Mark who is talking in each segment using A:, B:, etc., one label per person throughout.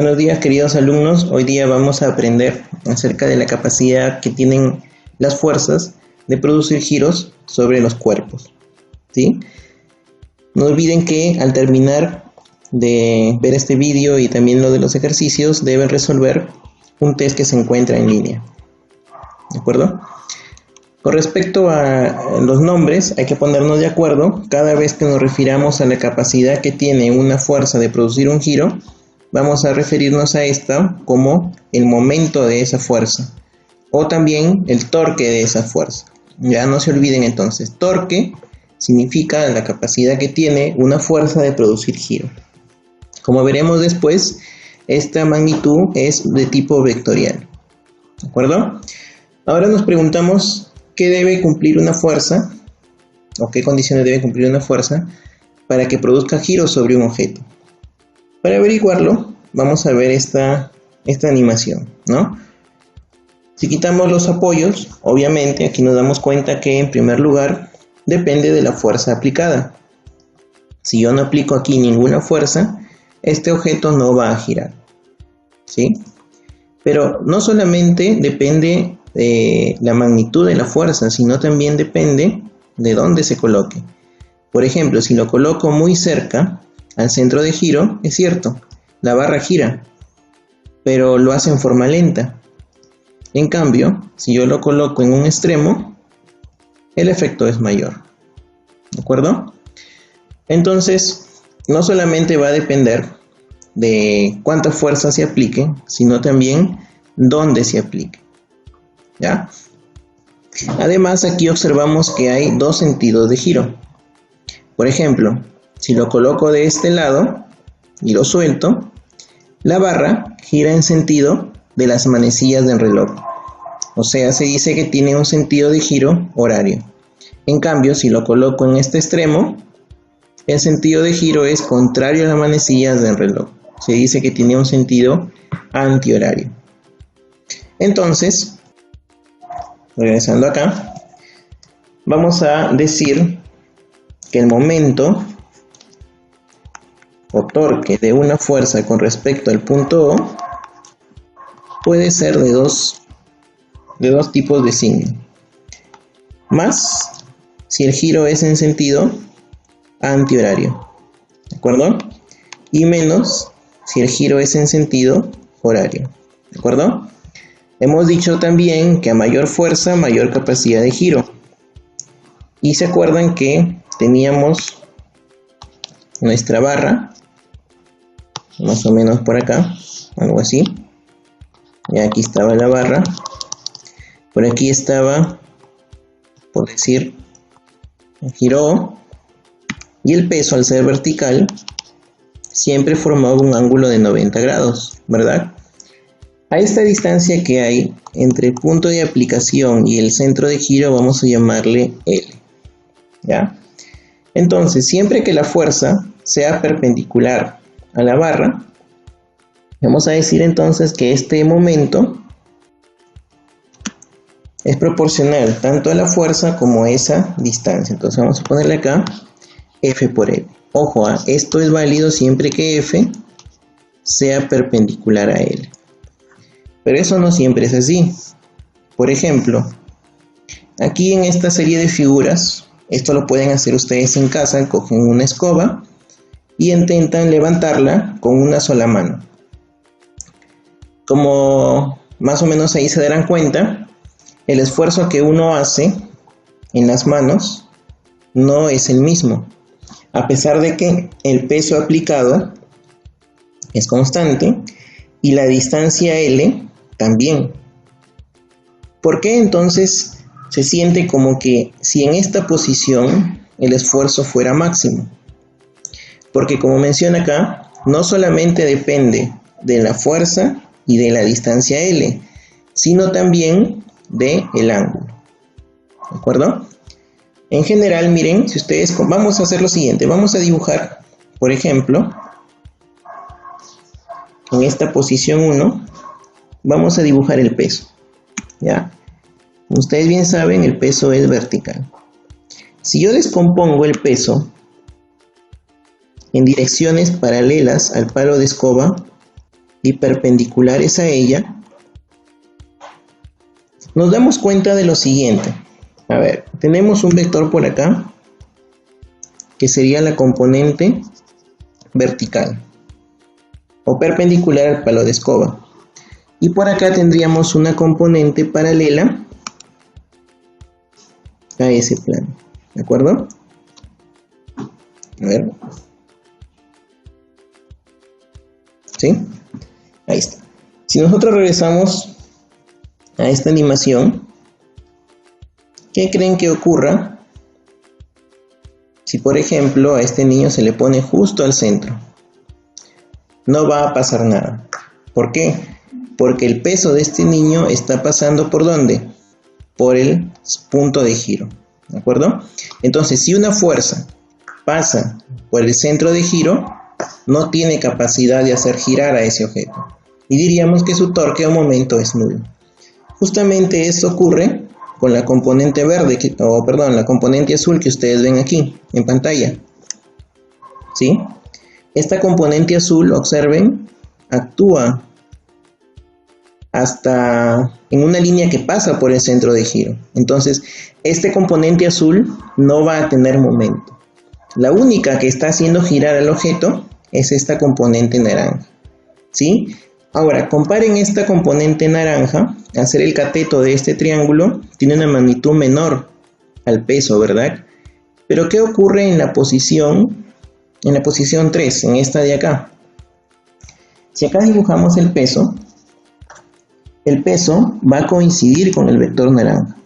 A: Buenos días, queridos alumnos. Hoy día vamos a aprender acerca de la capacidad que tienen las fuerzas de producir giros sobre los cuerpos, ¿sí? No olviden que al terminar de ver este vídeo y también lo de los ejercicios, deben resolver un test que se encuentra en línea, ¿de acuerdo? Con respecto a los nombres, hay que ponernos de acuerdo. Cada vez que nos refiramos a la capacidad que tiene una fuerza de producir un giro, vamos a referirnos a esta como el momento de esa fuerza o también el torque de esa fuerza. Ya no se olviden entonces, torque significa la capacidad que tiene una fuerza de producir giro. Como veremos después, esta magnitud es de tipo vectorial, ¿de acuerdo? Ahora nos preguntamos qué debe cumplir una fuerza o qué condiciones debe cumplir una fuerza para que produzca giros sobre un objeto. Para averiguarlo, vamos a ver esta animación, ¿no? Si quitamos los apoyos, obviamente aquí nos damos cuenta que en primer lugar depende de la fuerza aplicada. Si yo no aplico aquí ninguna fuerza, este objeto no va a girar, ¿sí? Pero no solamente depende de la magnitud de la fuerza, sino también depende de dónde se coloque. Por ejemplo, si lo coloco muy cerca al centro de giro, es cierto, la barra gira, pero lo hace en forma lenta. En cambio, si yo lo coloco en un extremo, el efecto es mayor, ¿de acuerdo? Entonces, no solamente va a depender de cuánta fuerza se aplique, sino también dónde se aplique, ¿ya? Además, aquí observamos que hay dos sentidos de giro. Por ejemplo, si lo coloco de este lado y lo suelto, la barra gira en sentido de las manecillas del reloj. O sea, se dice que tiene un sentido de giro horario. En cambio, si lo coloco en este extremo, el sentido de giro es contrario a las manecillas del reloj. Se dice que tiene un sentido antihorario. Entonces, regresando acá, vamos a decir que el momento o torque de una fuerza con respecto al punto O puede ser de dos tipos de signo. Más si el giro es en sentido antihorario, ¿de acuerdo? Y menos si el giro es en sentido horario, ¿de acuerdo? Hemos dicho también que a mayor fuerza, mayor capacidad de giro. Y se acuerdan que teníamos nuestra barra más o menos por acá, algo así. Y aquí estaba la barra, por aquí estaba, por decir, giró, y el peso al ser vertical siempre formaba un ángulo de 90 grados, ¿verdad? A esta distancia que hay entre el punto de aplicación y el centro de giro vamos a llamarle L, ¿ya? Entonces, siempre que la fuerza sea perpendicular a la barra, vamos a decir entonces que este momento es proporcional tanto a la fuerza como a esa distancia. Entonces vamos a ponerle acá F por L. Ojo, esto es válido siempre que F sea perpendicular a L. Pero eso no siempre es así. Por ejemplo, aquí en esta serie de figuras, esto lo pueden hacer ustedes en casa, cogen una escoba y intentan levantarla con una sola mano. Como más o menos ahí se darán cuenta, el esfuerzo que uno hace en las manos no es el mismo, a pesar de que el peso aplicado es constante y la distancia L también. ¿Por qué entonces se siente como que si en esta posición el esfuerzo fuera máximo? Porque como menciona acá, no solamente depende de la fuerza y de la distancia L, sino también del ángulo, ¿de acuerdo? En general, miren, si ustedes, vamos a hacer lo siguiente, vamos a dibujar, por ejemplo, en esta posición 1, vamos a dibujar el peso, ¿ya? Como ustedes bien saben, el peso es vertical. Si yo descompongo el peso en direcciones paralelas al palo de escoba, y perpendiculares a ella, nos damos cuenta de lo siguiente. A ver, tenemos un vector por acá, que sería la componente vertical o perpendicular al palo de escoba. Y por acá tendríamos una componente paralela a ese plano. ¿De acuerdo? A ver. ¿Sí? Ahí está. Si nosotros regresamos a esta animación, ¿qué creen que ocurra si, por ejemplo, a este niño se le pone justo al centro? No va a pasar nada. ¿Por qué? Porque el peso de este niño está pasando ¿por dónde? Por el punto de giro. ¿De acuerdo? Entonces, si una fuerza pasa por el centro de giro, no tiene capacidad de hacer girar a ese objeto. Y diríamos que su torque o momento es nulo. Justamente esto ocurre con la componente verde, la componente azul que ustedes ven aquí en pantalla. ¿Sí? Esta componente azul, observen, actúa hasta en una línea que pasa por el centro de giro. Entonces, este componente azul no va a tener momento. La única que está haciendo girar al objeto es esta componente naranja. ¿Sí? Ahora, comparen esta componente naranja. Al ser el cateto de este triángulo, tiene una magnitud menor al peso, ¿verdad? Pero ¿qué ocurre en la posición 3, en esta de acá? Si acá dibujamos el peso va a coincidir con el vector naranja.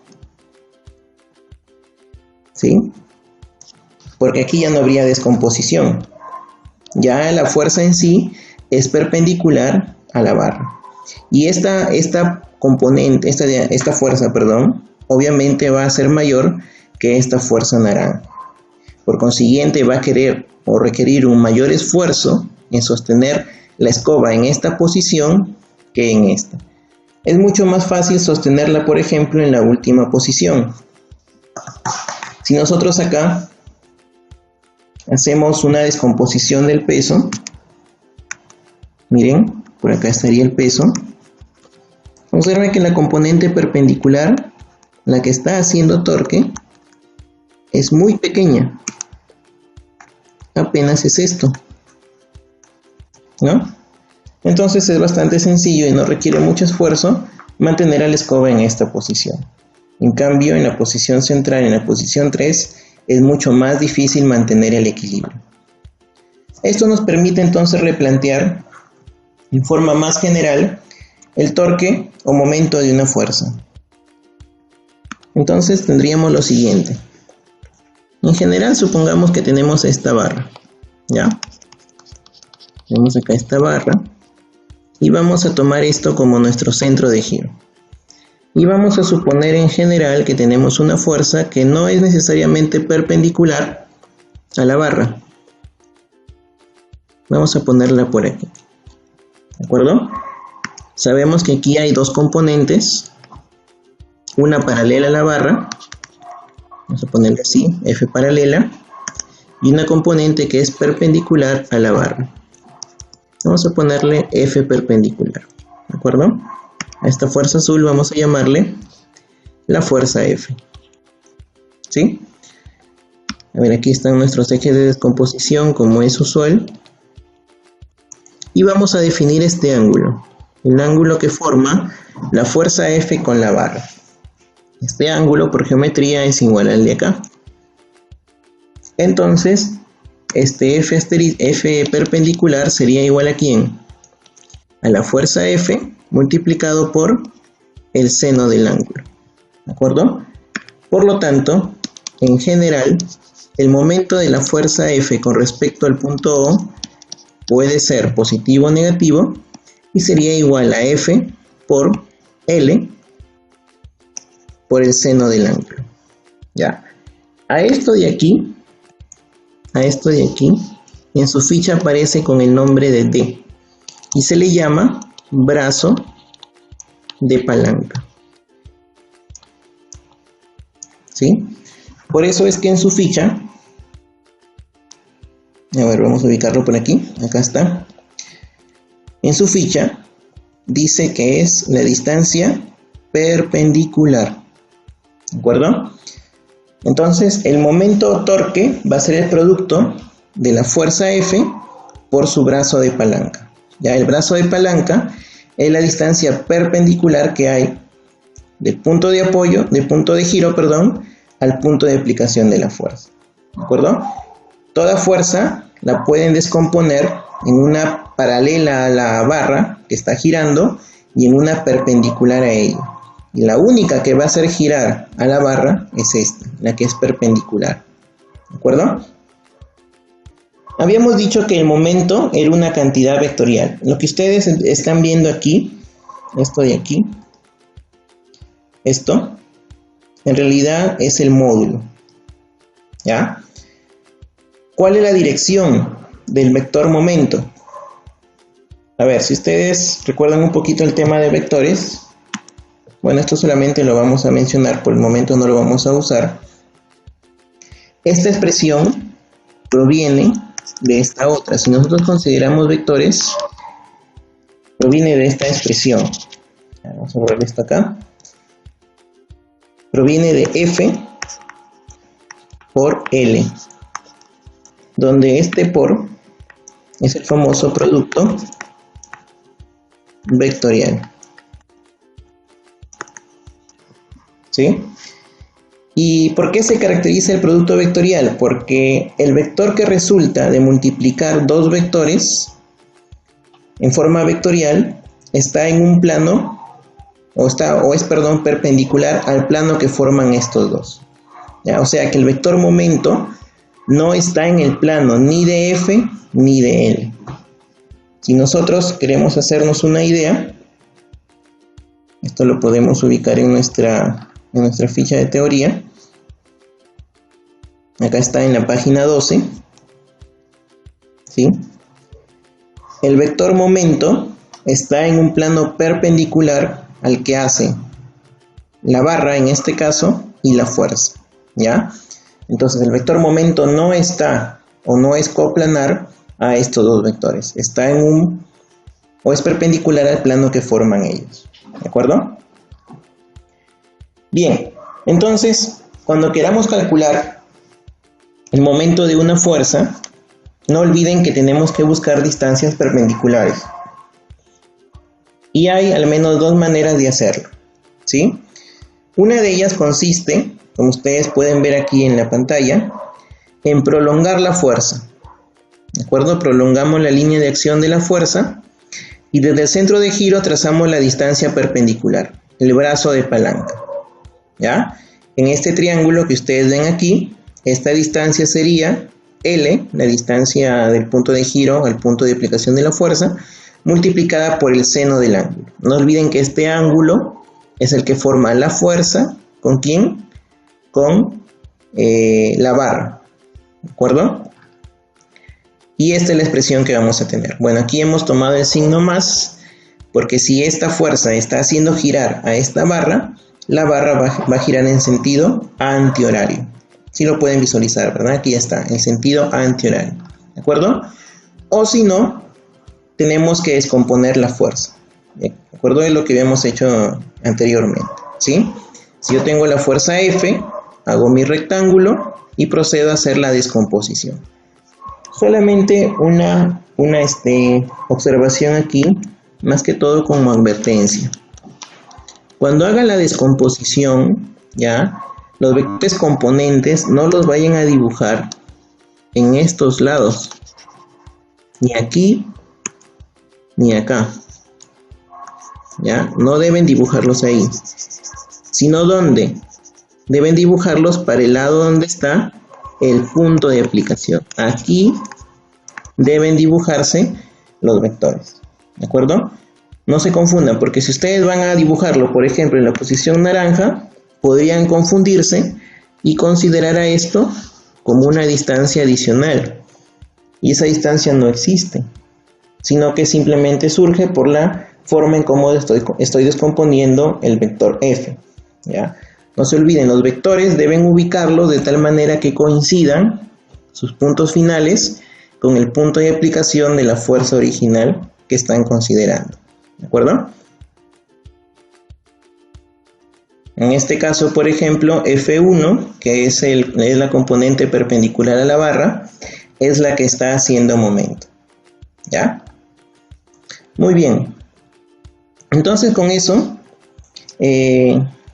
A: ¿Sí? Porque aquí ya no habría descomposición. Ya la fuerza en sí es perpendicular a la barra. Y esta fuerza, obviamente va a ser mayor que esta fuerza naranja. Por consiguiente, va a querer o requerir un mayor esfuerzo en sostener la escoba en esta posición que en esta. Es mucho más fácil sostenerla, por ejemplo, en la última posición. Si nosotros acá hacemos una descomposición del peso, miren, por acá estaría el peso. Observen que la componente perpendicular, la que está haciendo torque, es muy pequeña. Apenas es esto, ¿no? Entonces es bastante sencillo y no requiere mucho esfuerzo mantener a la escoba en esta posición. En cambio, en la posición central, en la posición 3, es mucho más difícil mantener el equilibrio. Esto nos permite entonces replantear en forma más general el torque o momento de una fuerza. Entonces tendríamos lo siguiente. En general, supongamos que tenemos esta barra, ¿ya? Tenemos acá esta barra y vamos a tomar esto como nuestro centro de giro. Y vamos a suponer en general que tenemos una fuerza que no es necesariamente perpendicular a la barra. Vamos a ponerla por aquí. ¿De acuerdo? Sabemos que aquí hay dos componentes, una paralela a la barra, vamos a ponerla así, F paralela, y una componente que es perpendicular a la barra. Vamos a ponerle F perpendicular, ¿de acuerdo? A esta fuerza azul vamos a llamarle la fuerza F. ¿Sí? A ver, aquí están nuestros ejes de descomposición como es usual. Y vamos a definir este ángulo, el ángulo que forma la fuerza F con la barra. Este ángulo por geometría es igual al de acá. Entonces, este F perpendicular sería igual a ¿quién? A la fuerza F multiplicado por el seno del ángulo. ¿De acuerdo? Por lo tanto, en general, el momento de la fuerza F con respecto al punto O puede ser positivo o negativo y sería igual a F por L por el seno del ángulo. ¿Ya? A esto de aquí, en su ficha aparece con el nombre de D y se le llama brazo de palanca. ¿Sí? Por eso es que en su ficha, a ver, vamos a ubicarlo por aquí, acá está. en su ficha dice que es la distancia perpendicular, ¿de acuerdo? Entonces el momento torque va a ser el producto de la fuerza F por su brazo de palanca. Ya el brazo de palanca es la distancia perpendicular que hay del punto de apoyo, del punto de giro, perdón, al punto de aplicación de la fuerza, ¿de acuerdo? Toda fuerza la pueden descomponer en una paralela a la barra que está girando y en una perpendicular a ella. Y la única que va a hacer girar a la barra es esta, la que es perpendicular, ¿de acuerdo? Habíamos dicho que el momento era una cantidad vectorial. Lo que ustedes están viendo aquí, esto de aquí, esto, en realidad es el módulo, ¿ya? ¿Cuál es la dirección del vector momento? A ver, si ustedes recuerdan un poquito el tema de vectores, bueno, esto solamente lo vamos a mencionar, por el momento no lo vamos a usar. Esta expresión proviene de esta otra. Si nosotros consideramos vectores, proviene de esta expresión. Vamos a borrar esto acá. Proviene de F por L, donde este por es el famoso producto vectorial. ¿Sí? ¿Y por qué se caracteriza el producto vectorial? Porque el vector que resulta de multiplicar dos vectores en forma vectorial está en un plano es perpendicular al plano que forman estos dos. ¿Ya? O sea que el vector momento no está en el plano ni de F ni de L. Si nosotros queremos hacernos una idea, esto lo podemos ubicar en nuestra ficha de teoría. Acá está en la página 12. ¿Sí? El vector momento está en un plano perpendicular al que hace la barra en este caso y la fuerza, ¿ya? Entonces el vector momento no está o no es coplanar a estos dos vectores, está es perpendicular al plano que forman ellos, ¿de acuerdo? Bien, entonces cuando queramos calcular el momento de una fuerza, no olviden que tenemos que buscar distancias perpendiculares. Y hay al menos dos maneras de hacerlo, ¿sí? Una de ellas consiste, como ustedes pueden ver aquí en la pantalla, en prolongar la fuerza, ¿de acuerdo? Prolongamos la línea de acción de la fuerza y desde el centro de giro trazamos la distancia perpendicular, el brazo de palanca, ¿ya? En este triángulo que ustedes ven aquí, esta distancia sería L, la distancia del punto de giro al punto de aplicación de la fuerza, multiplicada por el seno del ángulo. No olviden que este ángulo es el que forma la fuerza. ¿Con quién? Con la barra, ¿de acuerdo? Y esta es la expresión que vamos a tener. Bueno, aquí hemos tomado el signo más, porque si esta fuerza está haciendo girar a esta barra, la barra va a girar en sentido antihorario. Si lo pueden visualizar, ¿verdad? Aquí ya está, en sentido antihorario, ¿de acuerdo? O si no, tenemos que descomponer la fuerza, ¿de acuerdo? Es lo que habíamos hecho anteriormente, ¿sí? Si yo tengo la fuerza F, hago mi rectángulo y procedo a hacer la descomposición. Solamente una observación aquí, más que todo como advertencia. Cuando haga la descomposición, ¿ya? Los vectores componentes no los vayan a dibujar en estos lados, ni aquí ni acá, ¿ya? No deben dibujarlos ahí, sino donde deben dibujarlos para el lado donde está el punto de aplicación. Aquí deben dibujarse los vectores, ¿de acuerdo? No se confundan, porque si ustedes van a dibujarlo, por ejemplo, en la posición naranja, podrían confundirse y considerar a esto como una distancia adicional, y esa distancia no existe, sino que simplemente surge por la forma en cómo estoy descomponiendo el vector F, ¿ya? No se olviden, los vectores deben ubicarlos de tal manera que coincidan sus puntos finales con el punto de aplicación de la fuerza original que están considerando. ¿De acuerdo? En este caso, por ejemplo, F1, que es la componente perpendicular a la barra, es la que está haciendo momento. ¿Ya? Muy bien. Entonces, con eso,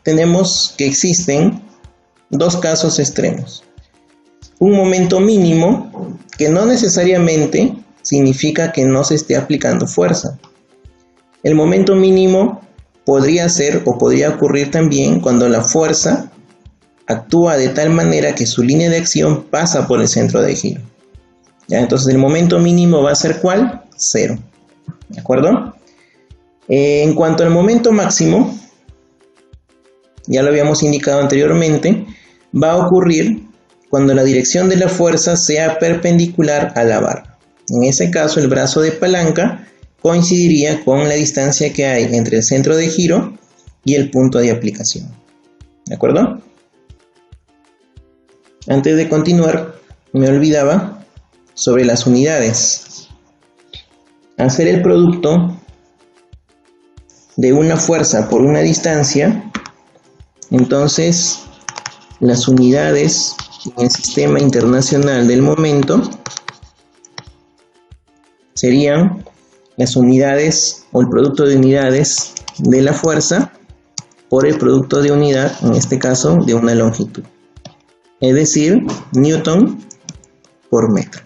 A: tenemos que existen dos casos extremos. Un momento mínimo, que no necesariamente significa que no se esté aplicando fuerza. El momento mínimo podría ser o podría ocurrir también cuando la fuerza actúa de tal manera que su línea de acción pasa por el centro de giro. ¿Ya? Entonces el momento mínimo va a ser ¿cuál? 0. ¿De acuerdo? En cuanto al momento máximo, ya lo habíamos indicado anteriormente, va a ocurrir cuando la dirección de la fuerza sea perpendicular a la barra. En ese caso, el brazo de palanca coincidiría con la distancia que hay entre el centro de giro y el punto de aplicación. ¿De acuerdo? Antes de continuar, me olvidaba sobre las unidades. Hacer el producto de una fuerza por una distancia, entonces las unidades en el sistema internacional del momento serían las unidades o el producto de unidades de la fuerza por el producto de unidad, en este caso, de una longitud. Es decir, Newton por metro.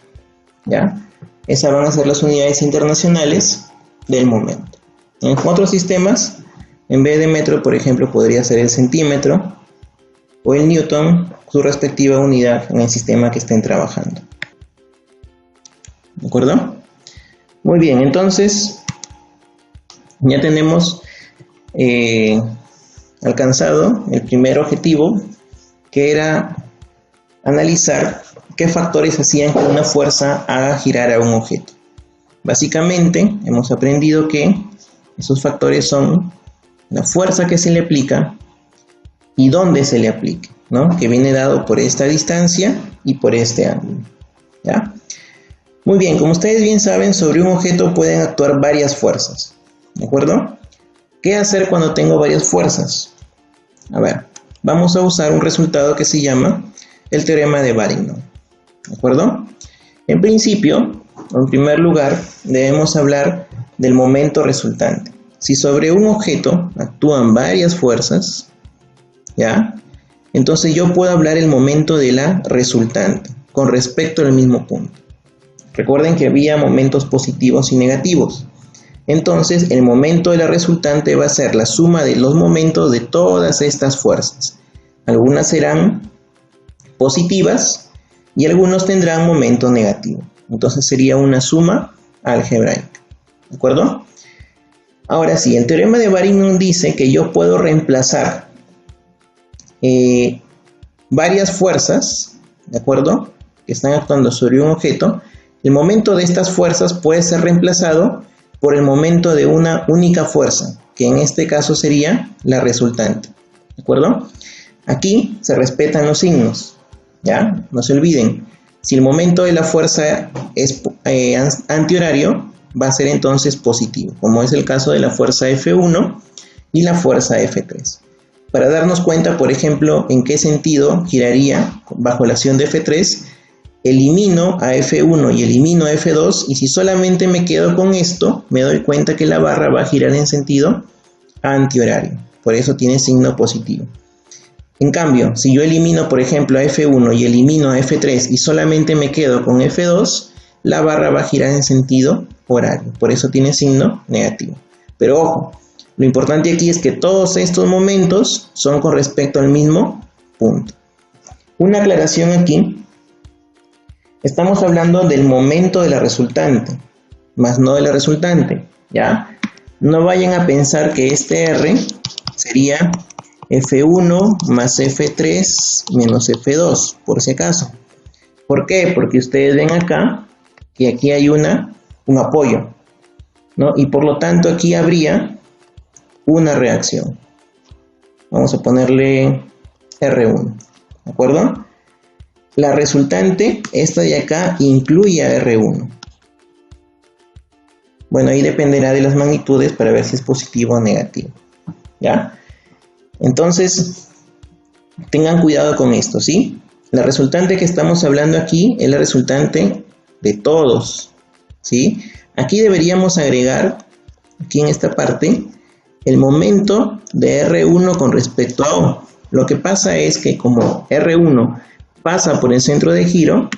A: ¿Ya? Esas van a ser las unidades internacionales del momento. En otros sistemas, en vez de metro, por ejemplo, podría ser el centímetro o el newton, su respectiva unidad en el sistema que estén trabajando. ¿De acuerdo? Muy bien, entonces ya tenemos alcanzado el primer objetivo, que era analizar qué factores hacían que una fuerza haga girar a un objeto. Básicamente hemos aprendido que esos factores son la fuerza que se le aplica y dónde se le aplique, ¿no? Que viene dado por esta distancia y por este ángulo. ¿Ya? Muy bien, como ustedes bien saben, sobre un objeto pueden actuar varias fuerzas. ¿De acuerdo? ¿Qué hacer cuando tengo varias fuerzas? A ver, vamos a usar un resultado que se llama el teorema de Varignon. ¿De acuerdo? En principio, en primer lugar, debemos hablar del momento resultante. Si sobre un objeto actúan varias fuerzas, ¿ya? Entonces yo puedo hablar el momento de la resultante con respecto al mismo punto. Recuerden que había momentos positivos y negativos. Entonces el momento de la resultante va a ser la suma de los momentos de todas estas fuerzas. Algunas serán positivas y algunos tendrán momento negativo. Entonces sería una suma algebraica. ¿De acuerdo? Ahora sí, el teorema de Varignon dice que yo puedo reemplazar varias fuerzas, ¿de acuerdo?, que están actuando sobre un objeto. El momento de estas fuerzas puede ser reemplazado por el momento de una única fuerza, que en este caso sería la resultante. ¿De acuerdo? Aquí se respetan los signos, ¿ya? No se olviden, si el momento de la fuerza es antihorario, va a ser entonces positivo, como es el caso de la fuerza F1 y la fuerza F3. Para darnos cuenta, por ejemplo, en qué sentido giraría bajo la acción de F3, elimino a F1 y elimino a F2, y si solamente me quedo con esto, me doy cuenta que la barra va a girar en sentido antihorario. Por eso tiene signo positivo. En cambio, si yo elimino, por ejemplo, a F1 y elimino a F3 y solamente me quedo con F2, la barra va a girar en sentido horario. Por eso tiene signo negativo. Pero ojo, lo importante aquí es que todos estos momentos son con respecto al mismo punto. Una aclaración aquí. Estamos hablando del momento de la resultante, más no de la resultante, ¿ya? No vayan a pensar que este R sería F1 más F3 menos F2, por si acaso. ¿Por qué? Porque ustedes ven acá que aquí hay un apoyo, ¿no? Y por lo tanto aquí habría una reacción. Vamos a ponerle R1, ¿de acuerdo? La resultante, esta de acá, incluye a R1. Bueno, ahí dependerá de las magnitudes para ver si es positivo o negativo. ¿Ya? Entonces, tengan cuidado con esto, ¿sí? La resultante que estamos hablando aquí es la resultante de todos, ¿sí? Aquí deberíamos agregar, aquí en esta parte, el momento de R1 con respecto a O. Lo que pasa es que como R1 pasa por el centro de giro,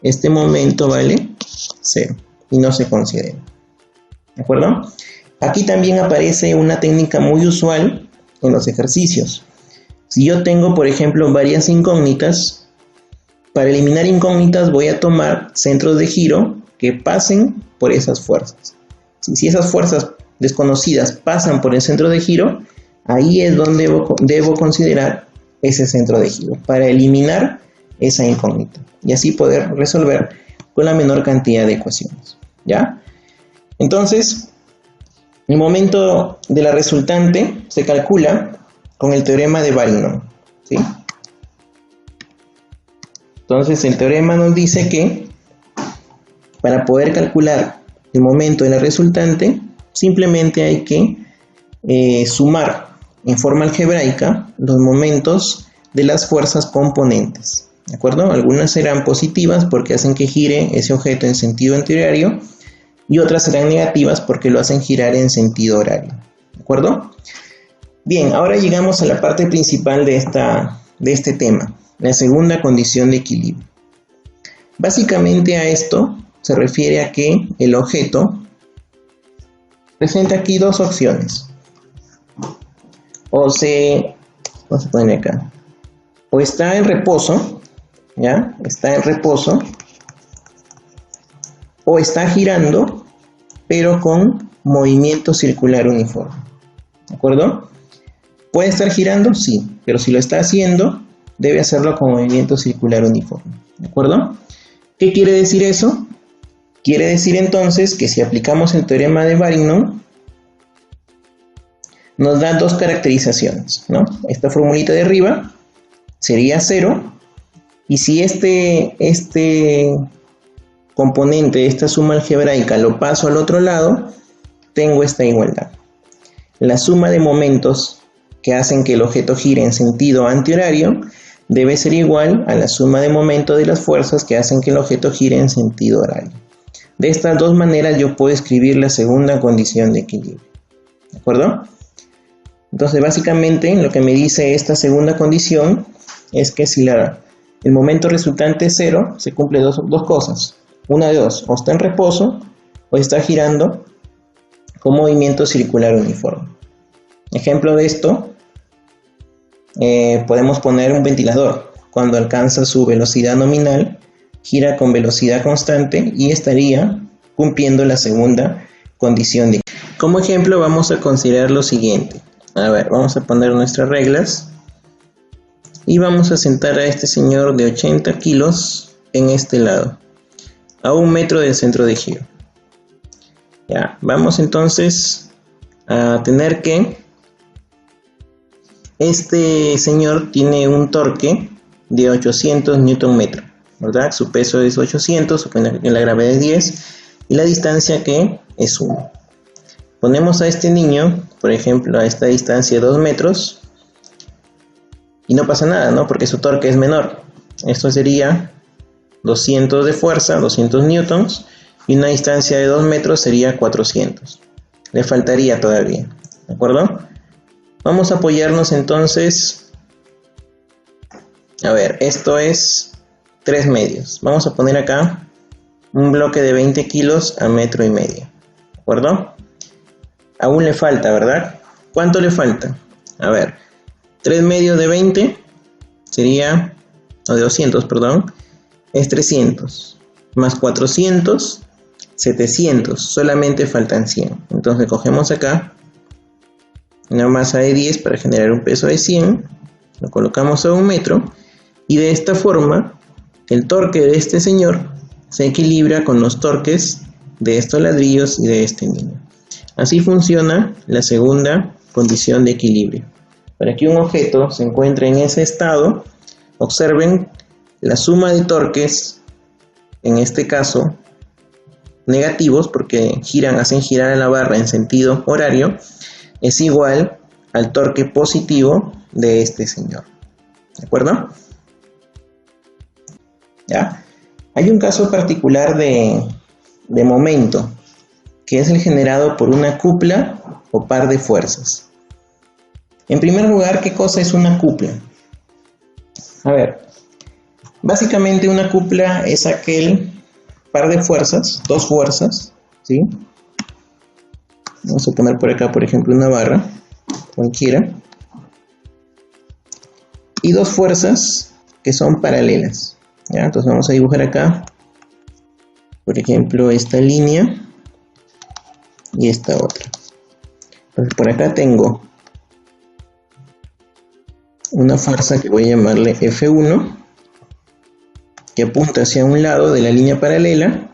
A: este momento vale 0 y no se considera. ¿De acuerdo? Aquí también aparece una técnica muy usual en los ejercicios. Si yo tengo, por ejemplo, varias incógnitas, para eliminar incógnitas voy a tomar centros de giro que pasen por esas fuerzas. Si esas fuerzas desconocidas pasan por el centro de giro, ahí es donde debo considerar ese centro de giro para eliminar esa incógnita y así poder resolver con la menor cantidad de ecuaciones. ¿Ya? Entonces, el momento de la resultante se calcula con el teorema de Varignon, ¿sí? Entonces, el teorema nos dice que para poder calcular el momento de la resultante, simplemente hay que sumar en forma algebraica los momentos de las fuerzas componentes. ¿De acuerdo? Algunas serán positivas porque hacen que gire ese objeto en sentido antihorario y otras serán negativas porque lo hacen girar en sentido horario. ¿De acuerdo? Bien, ahora llegamos a la parte principal de este tema, la segunda condición de equilibrio. Básicamente a esto se refiere a que el objeto presenta aquí dos opciones. Vamos a poner acá. O está en reposo, ¿ya? Está en reposo. O está girando, pero con movimiento circular uniforme. ¿De acuerdo? ¿Puede estar girando? Sí, pero si lo está haciendo, debe hacerlo con movimiento circular uniforme. ¿De acuerdo? ¿Qué quiere decir eso? Quiere decir entonces que si aplicamos el teorema de Varignon, nos da dos caracterizaciones, ¿no? Esta formulita de arriba sería 0, y si este componente, esta suma algebraica, lo paso al otro lado, tengo esta igualdad. La suma de momentos que hacen que el objeto gire en sentido antihorario debe ser igual a la suma de momentos de las fuerzas que hacen que el objeto gire en sentido horario. De estas dos maneras yo puedo escribir la segunda condición de equilibrio. ¿De acuerdo? Entonces básicamente lo que me dice esta segunda condición es que si el momento resultante es 0, se cumple dos cosas. Una de dos, o está en reposo o está girando con movimiento circular uniforme. Ejemplo de esto, podemos poner un ventilador. Cuando alcanza su velocidad nominal, gira con velocidad constante y estaría cumpliendo la segunda condición de equilibrio. Como ejemplo vamos a considerar lo siguiente. A ver, vamos a poner nuestras reglas y vamos a sentar a este señor de 80 kilos en este lado, a 1 metro del centro de giro. Ya, vamos entonces a tener que este señor tiene un torque de 800 Nm, ¿verdad? Su peso es 800, supone que la gravedad es 10 y la distancia que es 1. Ponemos a este niño, por ejemplo, a esta distancia de 2 metros y no pasa nada, ¿no? Porque su torque es menor. Esto sería 200 de fuerza, 200 newtons, y una distancia de 2 metros sería 400. Le faltaría todavía, ¿de acuerdo? Vamos a apoyarnos entonces. A ver, esto es 3 medios. Vamos a poner acá un bloque de 20 kilos a 1,5 metros, ¿de acuerdo? Aún le falta, ¿verdad? ¿Cuánto le falta? A ver, 3 medios de 20 sería, o de 200, perdón, es 300, más 400, 700, solamente faltan 100. Entonces cogemos acá una masa de 10 para generar un peso de 100, lo colocamos a 1 metro, y de esta forma el torque de este señor se equilibra con los torques de estos ladrillos y de este niño. Así funciona la segunda condición de equilibrio. Para que un objeto se encuentre en ese estado, observen la suma de torques, en este caso negativos, porque hacen girar a la barra en sentido horario, es igual al torque positivo de este señor. ¿De acuerdo? ¿Ya? Hay un caso particular de momento, que es el generado por una cupla o par de fuerzas. En primer lugar, ¿qué cosa es una cupla? A ver, básicamente una cupla es aquel par de fuerzas, dos fuerzas, ¿sí? Vamos a poner por acá, por ejemplo, una barra, cualquiera, y dos fuerzas que son paralelas, ¿ya? Entonces vamos a dibujar acá, por ejemplo, esta línea y esta otra. Entonces por acá tengo una fuerza que voy a llamarle F1, que apunta hacia un lado de la línea paralela,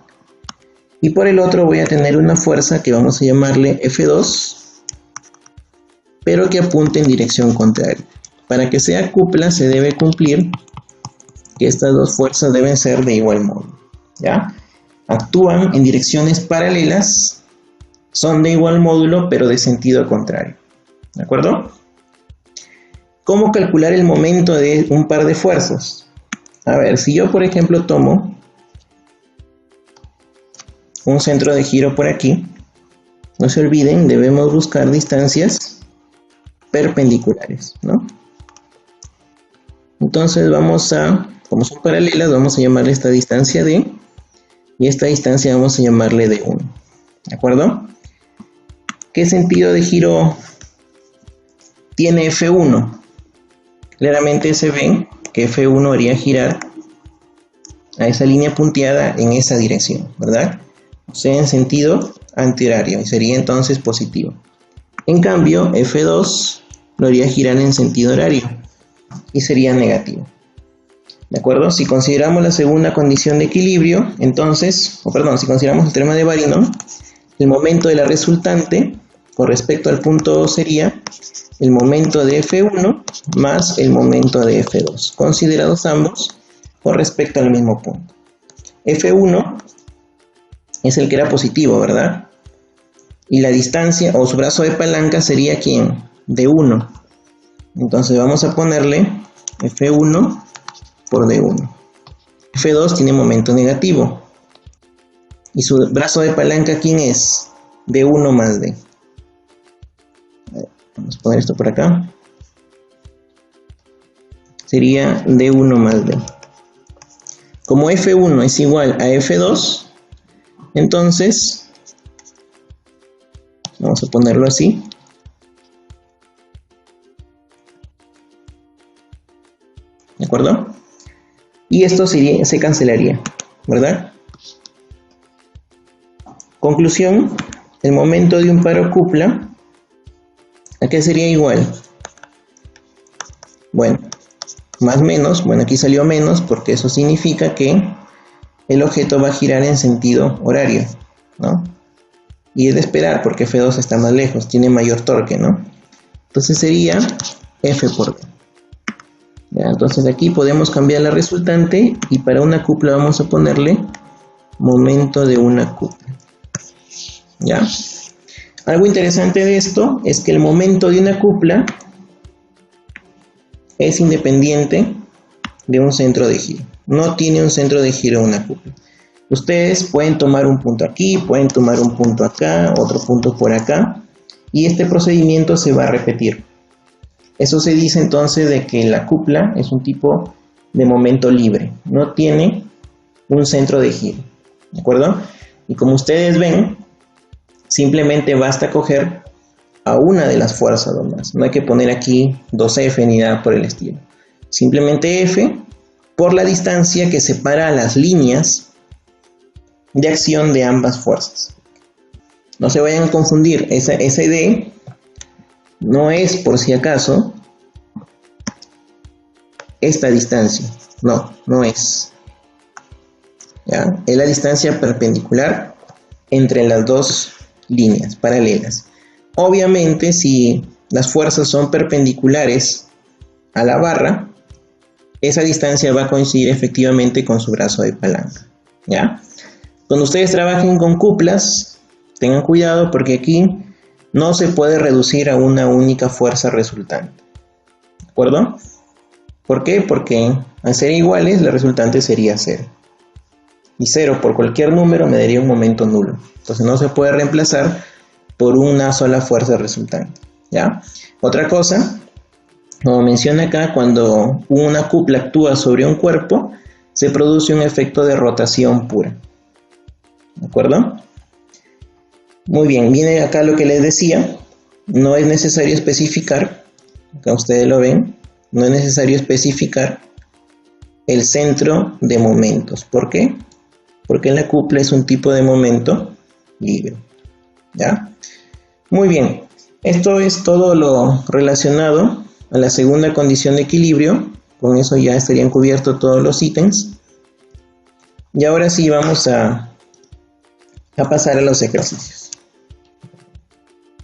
A: y por el otro voy a tener una fuerza que vamos a llamarle F2, pero que apunte en dirección contraria. Para que sea cupla se debe cumplir que estas dos fuerzas deben ser de igual modo, ¿ya? Actúan en direcciones paralelas, son de igual módulo, pero de sentido contrario, ¿de acuerdo? ¿Cómo calcular el momento de un par de fuerzas? A ver, si yo por ejemplo tomo un centro de giro por aquí, no se olviden, debemos buscar distancias perpendiculares, ¿no? Entonces como son paralelas, vamos a llamarle esta distancia D, y esta distancia vamos a llamarle D1, ¿de acuerdo? ¿Qué sentido de giro tiene F1? Claramente se ve que F1 haría girar a esa línea punteada en esa dirección, ¿verdad? O sea, en sentido antihorario, y sería entonces positivo. En cambio, F2 lo haría girar en sentido horario y sería negativo. ¿De acuerdo? Si consideramos la segunda condición de equilibrio, entonces, si consideramos el teorema de Varino, el momento de la resultante con respecto al punto O sería el momento de F1 más el momento de F2, considerados ambos con respecto al mismo punto. F1 es el que era positivo, ¿verdad? Y la distancia o su brazo de palanca sería ¿quién? D1. Entonces vamos a ponerle F1 por D1. F2 tiene momento negativo. ¿Y su brazo de palanca quién es? D1 más D. Vamos a poner esto por acá. Sería D1 más D. Como F1 es igual a F2, entonces vamos a ponerlo así. ¿De acuerdo? Y esto se cancelaría, ¿verdad? Conclusión, el momento de un paro cupla, ¿a qué sería igual? Bueno, más menos, bueno, aquí salió menos porque eso significa que el objeto va a girar en sentido horario, ¿no? Y es de esperar porque F2 está más lejos, tiene mayor torque, ¿no? Entonces sería F por D. ¿Ya? Entonces aquí podemos cambiar la resultante y para una cupla vamos a ponerle momento de una cupla. ¿Ya? Algo interesante de esto es que el momento de una cupla es independiente de un centro de giro. No tiene un centro de giro una cupla. Ustedes pueden tomar un punto aquí, pueden tomar un punto acá, otro punto por acá, y este procedimiento se va a repetir. Eso se dice entonces de que la cupla es un tipo de momento libre, no tiene un centro de giro, ¿de acuerdo? Y como ustedes ven, simplemente basta coger a una de las fuerzas nomás, no hay que poner aquí 2F ni nada por el estilo. Simplemente F por la distancia que separa las líneas de acción de ambas fuerzas. No se vayan a confundir, esa D no es por si acaso esta distancia, no es. ¿Ya? Es la distancia perpendicular entre las dos líneas paralelas. Obviamente, si las fuerzas son perpendiculares a la barra, esa distancia va a coincidir efectivamente con su brazo de palanca, ¿ya? Cuando ustedes trabajen con cuplas, tengan cuidado porque aquí no se puede reducir a una única fuerza resultante. ¿De acuerdo? ¿Por qué? Porque al ser iguales, la resultante sería 0. Y 0 por cualquier número me daría un momento nulo. Entonces no se puede reemplazar por una sola fuerza resultante. ¿Ya? Otra cosa, como menciona acá, cuando una cupla actúa sobre un cuerpo, se produce un efecto de rotación pura. ¿De acuerdo? Muy bien, viene acá lo que les decía. No es necesario especificar, acá ustedes lo ven, no es necesario especificar el centro de momentos. ¿Por qué? Porque la cupla es un tipo de momento libre. ¿Ya? Muy bien, esto es todo lo relacionado a la segunda condición de equilibrio. Con eso ya estarían cubiertos todos los ítems. Y ahora sí vamos a pasar a los ejercicios.